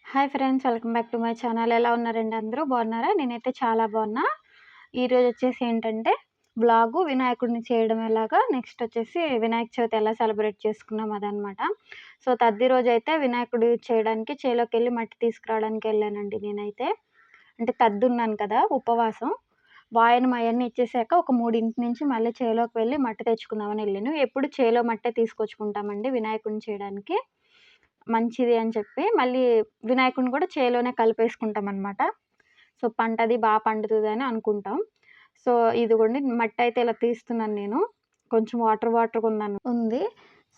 Hi friends, welcome back to my channel. ఎలా ఉన్నారండి అందరూ? బాగున్నారా? నేనైతే చాలా బాగున్నా. ఈరోజు వచ్చేసి ఏంటంటే బ్లాగు వినాయకుడిని చేయడం ఎలాగా, నెక్స్ట్ వచ్చేసి వినాయక చవితి ఎలా సెలబ్రేట్ చేసుకున్నాం అదనమాట. సో తద్ది రోజు అయితే వినాయకుడు చేయడానికి చేలోకి వెళ్ళి మట్టి తీసుకురావడానికి వెళ్ళానండి నేనైతే. అంటే తద్దున్నాను కదా, ఉపవాసం. వాయనం అవన్నీ ఇచ్చేసాక ఒక 3 నుంచి మళ్ళీ చేలోకి వెళ్ళి మట్టి తెచ్చుకుందామని వెళ్ళాను. ఎప్పుడు చేలో మట్టే తీసుకొచ్చుకుంటామండి వినాయకుడిని చేయడానికి. మంచిది అని చెప్పి మళ్ళీ వినాయకుడిని కూడా చేలోనే కలిపేసుకుంటామనమాట. సో పంటది పండుతదని అనుకుంటాం. సో ఇదిగోండి మట్టయితే ఇలా తీస్తున్నాను నేను. కొంచెం వాటర్‌గా ఉంది.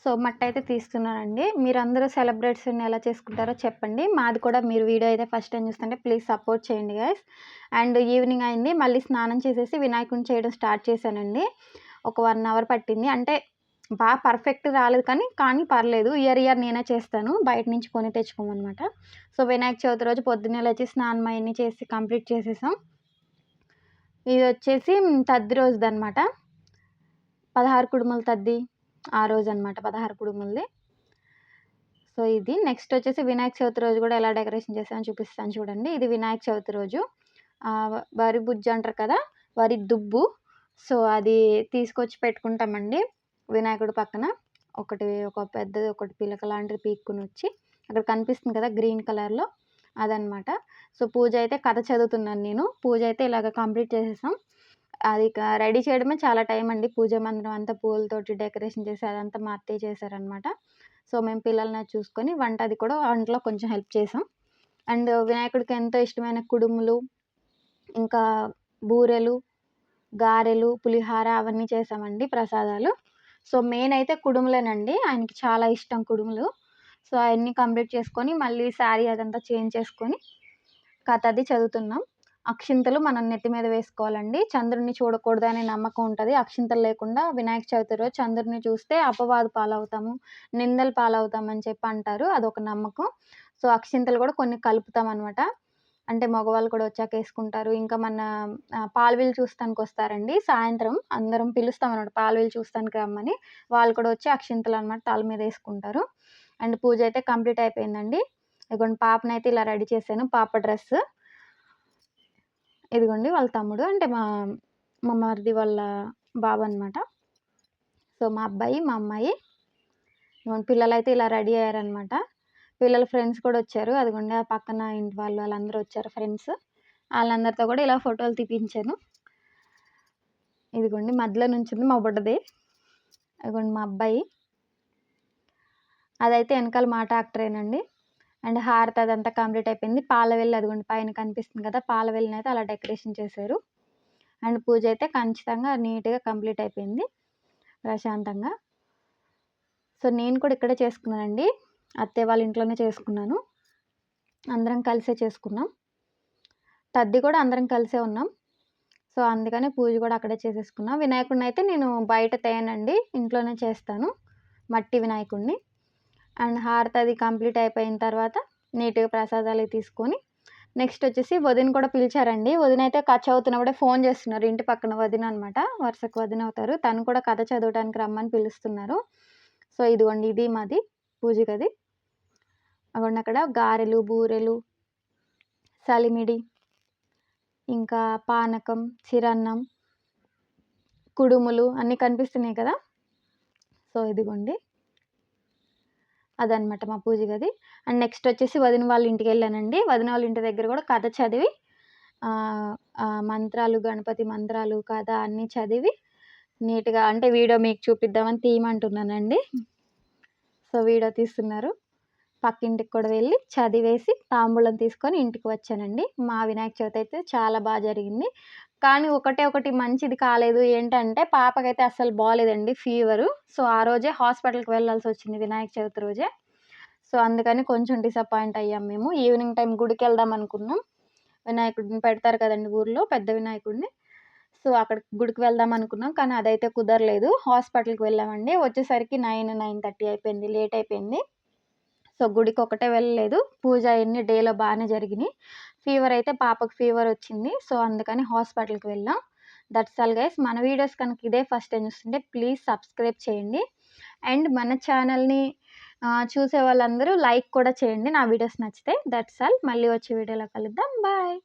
సో మట్టయితే తీస్తున్నానండి. మీరందరూ సెలబ్రేషన్‌ని ఎలా చేసుకుంటారో చెప్పండి. మాది కూడా మీరు వీడియో అయితే ఫస్ట్ టైమ్ చూస్తుంటే ప్లీజ్ సపోర్ట్ చేయండి గైస్. అండ్ ఈవినింగ్ అయింది. మళ్ళీ స్నానం చేసేసి వినాయకుడిని చేయడం స్టార్ట్ చేశానండి. ఒక 1 అవర్ పట్టింది. అంటే పర్ఫెక్ట్ రాలేదు కానీ పర్లేదు. ఇయర్ నేనే చేస్తాను. బయట నుంచి కొని తెచ్చుకోమనమాట. సో వినాయక చవితి రోజు పొద్దున్నే లేచి స్నానం అయన్నీ చేసి కంప్లీట్ చేసేసాం. ఇదొచ్చేసి తద్ది రోజుదనమాట. 16 కుడుముల తద్ది ఆ రోజనమాట. 16 కుడుములది. సో ఇది. నెక్స్ట్ వచ్చేసి వినాయక చవితి రోజు కూడా ఎలా డెకరేషన్ చేశానో చూపిస్తాను చూడండి. ఇది వినాయక చవితి రోజు. వరి బుజ్జి అంటారు కదా, వరి దుబ్బు. సో అది తీసుకొచ్చి పెట్టుకుంటామండి వినాయకుడి పక్కన. ఒక పెద్దది ఒకటి పిలక లాంటిది పీక్కొనొచ్చి అక్కడ కనిపిస్తుంది కదా గ్రీన్ కలర్‌లో, అదనమాట. సో పూజ అయితే కథ చదువుతున్నాను నేను. పూజ అయితే ఇలాగ కంప్లీట్ చేసేసాం. అది రెడీ చేయడమే చాలా టైం అండి. పూజ మందిరం అంతా పూలతోటి డెకరేషన్ చేసి అదంతా మా అత్తయ్య చేశారనమాట. సో మేము పిల్లల్ని చూసుకొని వంటలో కొంచెం హెల్ప్ చేసాం. అండ్ వినాయకుడికి ఎంతో ఇష్టమైన కుడుములు, ఇంకా బూరెలు, గారెలు, పులిహార అవన్నీ చేసామండి ప్రసాదాలు. సో మెయిన్ అయితే కుడుములేనండి. ఆయనకి చాలా ఇష్టం కుడుములు. సో అయన్నీ కంప్లీట్ చేసుకొని మళ్ళీ శారీ అదంతా చేంజ్ చేసుకొని కథ అది చదువుతున్నాం. అక్షింతలు మనం నెత్తి మీద వేసుకోవాలండి. చంద్రుడిని చూడకూడదనే నమ్మకం ఉంటది. అక్షింతలు లేకుండా వినాయక చవితి రోజు చంద్రుడిని చూస్తే అపవాదు పాలవుతాము, నిందలు పాలవుతామని చెప్పి అంటారు. అదొక నమ్మకం. సో అక్షింతలు కూడా కొన్ని కలుపుతామనమాట. అంటే మగవాళ్ళు కూడా వచ్చాక ఏసుకుంటారు. ఇంకా మన పాలవెల్లి చూస్తానికొస్తారండి సాయంత్రం. అందరం పిలుస్తామనమాట పాలవెల్లి చూస్తానికి రమ్మని. వాళ్ళు కూడా వచ్చి అక్షింతలనమాట తల మీద ఏసుకుంటారు. అండ్ పూజ అయితే కంప్లీట్ అయిపోయిందండి. ఇదిగోండి పాపనైతే ఇలా రెడీ చేశాను. పాప డ్రెస్. ఇదిగోండి వాళ్ళ తమ్ముడు. అంటే మా మరిది వాళ్ళ బాబనమాట. సో మా అబ్బాయి, మా అమ్మాయి. ఇదిగోండి పిల్లలైతే ఇలా రెడీ అయ్యారనమాట. పిల్లల ఫ్రెండ్స్ కూడా వచ్చారు. అదిగోండి ఆ పక్కన ఇంటి వాళ్ళందరూ వచ్చారు ఫ్రెండ్స్. ఆళ్ళందరితో కూడా ఇలా ఫోటోలు తీపించాను. ఇదిగోండి మధ్యలో నుంచుంది మా బుడ్డది. ఇదిగోండి మా అబ్బాయి. అదైతే ఎనకాల మా ట్రాక్టరేనండి. అండ్ హారతి అదంతా కంప్లీట్ అయిపోయింది. పాలవెల్లి అదిగోండి పైన కనిపిస్తుంది కదా, పాలవెల్లినైతే అలా డెకరేషన్ చేశారు. అండ్ పూజ అయితే ఖచ్చితంగా నీట్‌గా కంప్లీట్ అయిపోయింది ప్రశాంతంగా. సో నేను కూడా ఇక్కడే చేసుకున్నానండి. అత్తయ్య వాళ్ళ ఇంట్లోనే చేసుకున్నాను. అందరం కలిసే చేసుకున్నాం. తద్ది కూడా అందరం కలిసే ఉన్నాం. సో అందుకని పూజ కూడా అక్కడే చేసేసుకున్నా. వినాయకుడినైతే నేను బయట తేనండి. ఇంట్లోనే చేస్తాను. మట్టి వినాయకుడిని. అండ్ హారతి అది కంప్లీట్ అయిపోయిన తర్వాత నీట్‌గా ప్రసాదాలు తీసుకొని నెక్స్ట్ వచ్చేసి వదిన కూడా పిలిచారండి. వదిన అయితే కథ చదువుతున్నప్పుడే ఫోన్ చేస్తున్నారు. ఇంటి పక్కన వదిన అనమాట. వరుసకు వదిన అవుతారు. తను కూడా కథ చదవడానికి రమ్మని పిలుస్తున్నారు. సో ఇదిగోండి ఇది మాది పూజ గది. అగోండి అక్కడ గారెలు, బూరెలు, సలిమిడి, ఇంకా పానకం, చిరన్నం, కుడుములు అన్నీ కనిపిస్తున్నాయి కదా. సో ఇదిగోండి అదనమాట మా పూజ గది. అండ్ నెక్స్ట్ వచ్చేసి వదిన వాళ్ళ ఇంటికెళ్ళానండి. వదిన వాళ్ళ ఇంటి దగ్గర కూడా కథ చదివి మంత్రాలు, గణపతి మంత్రాలు, కథ అన్నీ చదివి నీట్‌గా అంటే వీడియో మీకు చూపిద్దామని తీయమంటున్నానండి. సో వీడియో తీస్తున్నారు. పక్కింటికి కూడా వెళ్ళి చదివేసి తాంబూలం తీసుకొని ఇంటికి వచ్చానండి. మా వినాయక చవితి అయితే చాలా జరిగింది. కానీ ఒకటి మంచిది కాలేదు. ఏంటంటే పాపకైతే అస్సలు బాలేదండి ఫీవరు. సో ఆ రోజే హాస్పిటల్‌కి వెళ్ళాల్సొచ్చింది వినాయక చవితి రోజే. సో అందుకని కొంచెం డిసప్పాయింట్ అయ్యాం మేము. ఈవినింగ్ టైం గుడికెళ్దాం అనుకున్నాం. వినాయకుడిని పెడతారు కదండీ ఊర్లో పెద్ద వినాయకుడిని. సో అక్కడికి గుడికి వెళ్దాం అనుకున్నాం. కానీ అదైతే కుదరలేదు. హాస్పిటల్‌కి వెళ్ళామండి. వచ్చేసరికి 9:30 అయిపోయింది. లేట్ అయిపోయింది. సో గుడికి ఒకటే వెళ్ళలేదు. పూజ అయన్నీ డేలో బాగానే జరిగినాయి. ఫీవర్ అయితే పాపకు ఫీవర్ వచ్చింది. సో అందుకని హాస్పిటల్‌కి వెళ్ళాం. That's all guys. మన వీడియోస్ కనుక ఇదే ఫస్ట్ టైం చూస్తుంటే ప్లీజ్ సబ్స్క్రైబ్ చేయండి. అండ్ మన ఛానల్‌ని చూసే వాళ్ళందరూ లైక్ కూడా చేయండి నా వీడియోస్ నచ్చితే. That's all. మళ్ళీ వచ్చే వీడియోలో కలుద్దాం. బాయ్.